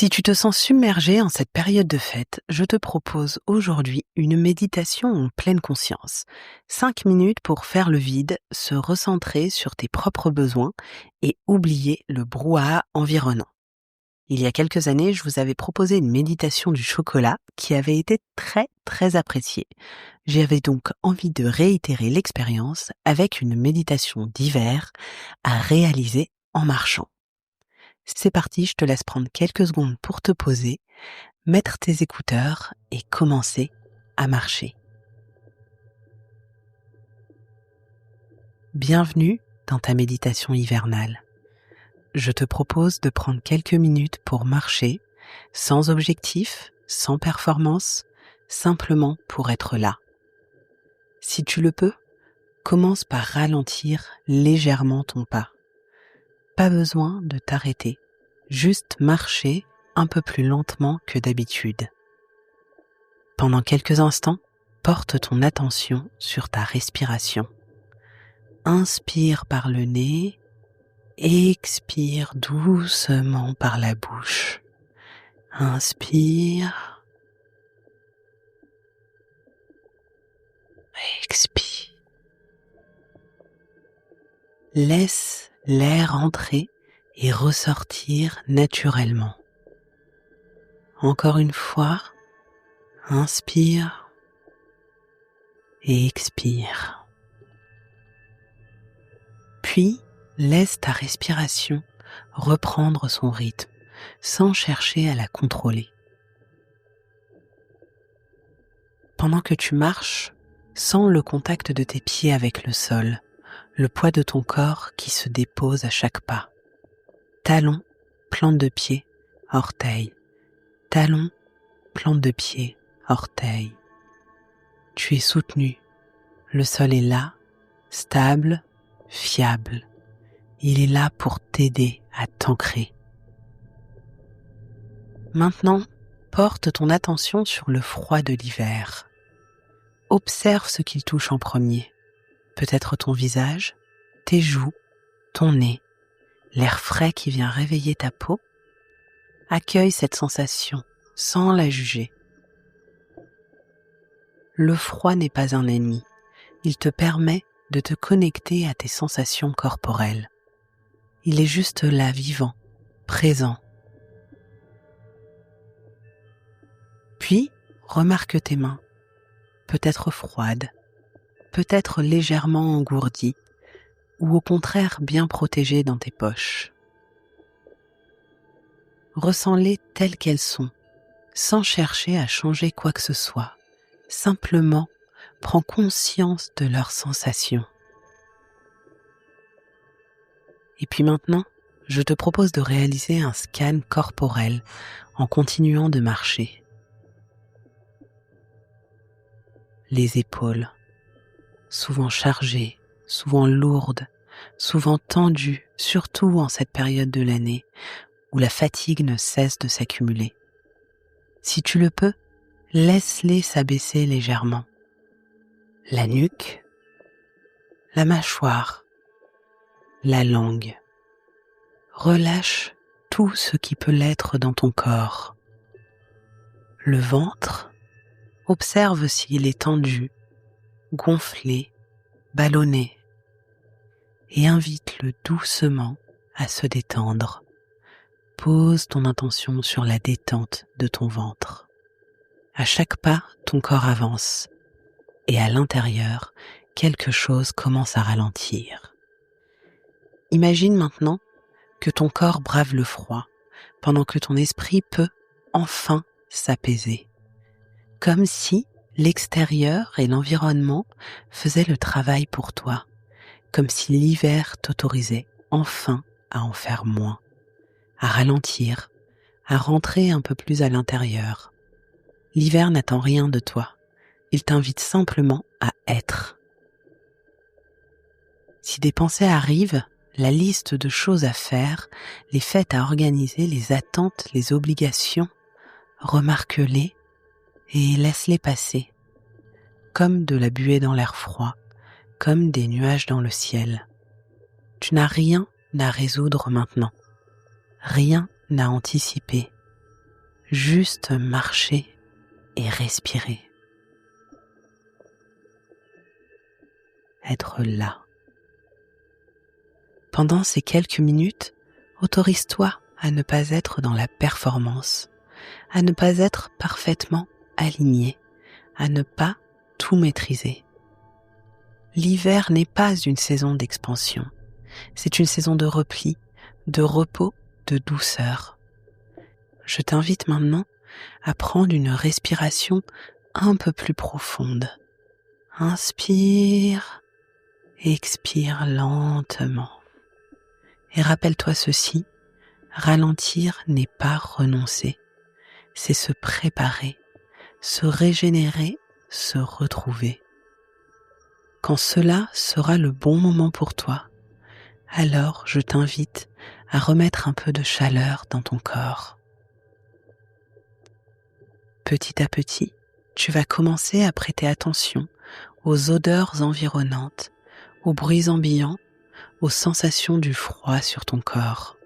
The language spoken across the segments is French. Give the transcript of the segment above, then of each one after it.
Si tu te sens submergé en cette période de fête, je te propose aujourd'hui une méditation en pleine conscience. 5 minutes pour faire le vide, se recentrer sur tes propres besoins et oublier le brouhaha environnant. Il y a quelques années, je vous avais proposé une méditation du chocolat qui avait été très appréciée. J'avais donc envie de réitérer l'expérience avec une méditation d'hiver à réaliser en marchant. C'est parti, je te laisse prendre quelques secondes pour te poser, mettre tes écouteurs et commencer à marcher. Bienvenue dans ta méditation hivernale. Je te propose de prendre quelques minutes pour marcher, sans objectif, sans performance, simplement pour être là. Si tu le peux, commence par ralentir légèrement ton pas. Pas besoin de t'arrêter, juste marcher un peu plus lentement que d'habitude. Pendant quelques instants, porte ton attention sur ta respiration. Inspire par le nez, expire doucement par la bouche. Inspire, expire. Laisse l'air entrer et ressortir naturellement. Encore une fois, inspire et expire. Puis, laisse ta respiration reprendre son rythme sans chercher à la contrôler. Pendant que tu marches, sens le contact de tes pieds avec le sol, le poids de ton corps qui se dépose à chaque pas. Talon, plante de pied, orteil. Talon, plante de pied, orteil. Tu es soutenu. Le sol est là, stable, fiable. Il est là pour t'aider à t'ancrer. Maintenant, porte ton attention sur le froid de l'hiver. Observe ce qu'il touche en premier. Peut-être ton visage, tes joues, ton nez, l'air frais qui vient réveiller ta peau. Accueille cette sensation sans la juger. Le froid n'est pas un ennemi. Il te permet de te connecter à tes sensations corporelles. Il est juste là, vivant, présent. Puis, remarque tes mains, peut-être froides, peut-être légèrement engourdies, ou au contraire bien protégées dans tes poches. Ressens-les telles qu'elles sont, sans chercher à changer quoi que ce soit. Simplement, prends conscience de leurs sensations. Et puis maintenant, je te propose de réaliser un scan corporel en continuant de marcher. Les épaules, souvent chargées, souvent lourdes, souvent tendues, surtout en cette période de l'année où la fatigue ne cesse de s'accumuler. Si tu le peux, laisse-les s'abaisser légèrement. La nuque, la mâchoire, la langue. Relâche tout ce qui peut l'être dans ton corps. Le ventre, observe s'il est tendu, gonflé, ballonné, et invite-le doucement à se détendre. Pose ton intention sur la détente de ton ventre. À chaque pas, ton corps avance, et à l'intérieur, quelque chose commence à ralentir. Imagine maintenant que ton corps brave le froid, pendant que ton esprit peut enfin s'apaiser. Comme si l'extérieur et l'environnement faisaient le travail pour toi, comme si l'hiver t'autorisait enfin à en faire moins, à ralentir, à rentrer un peu plus à l'intérieur. L'hiver n'attend rien de toi, il t'invite simplement à être. Si des pensées arrivent, la liste de choses à faire, les fêtes à organiser, les attentes, les obligations, remarque-les et laisse-les passer, comme de la buée dans l'air froid, comme des nuages dans le ciel. Tu n'as rien à résoudre maintenant, rien à anticiper. juste marcher et respirer. Être là. Pendant ces quelques minutes, autorise-toi à ne pas être dans la performance, à ne pas être parfaitement aligné, à ne pas tout maîtriser. L'hiver n'est pas une saison d'expansion, c'est une saison de repli, de repos, de douceur. Je t'invite maintenant à prendre une respiration un peu plus profonde. Inspire, expire lentement. Et rappelle-toi ceci, ralentir n'est pas renoncer, c'est se préparer, se régénérer, se retrouver. Quand cela sera le bon moment pour toi, alors je t'invite à remettre un peu de chaleur dans ton corps. Petit à petit, tu vas commencer à prêter attention aux odeurs environnantes, aux bruits ambiants, aux sensations du froid sur ton corps.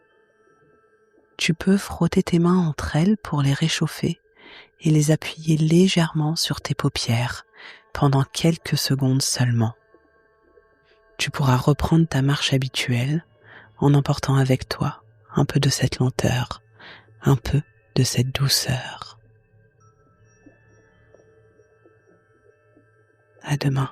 Tu peux frotter tes mains entre elles pour les réchauffer et les appuyer légèrement sur tes paupières pendant quelques secondes seulement. Tu pourras reprendre ta marche habituelle en emportant avec toi un peu de cette lenteur, un peu de cette douceur. À demain.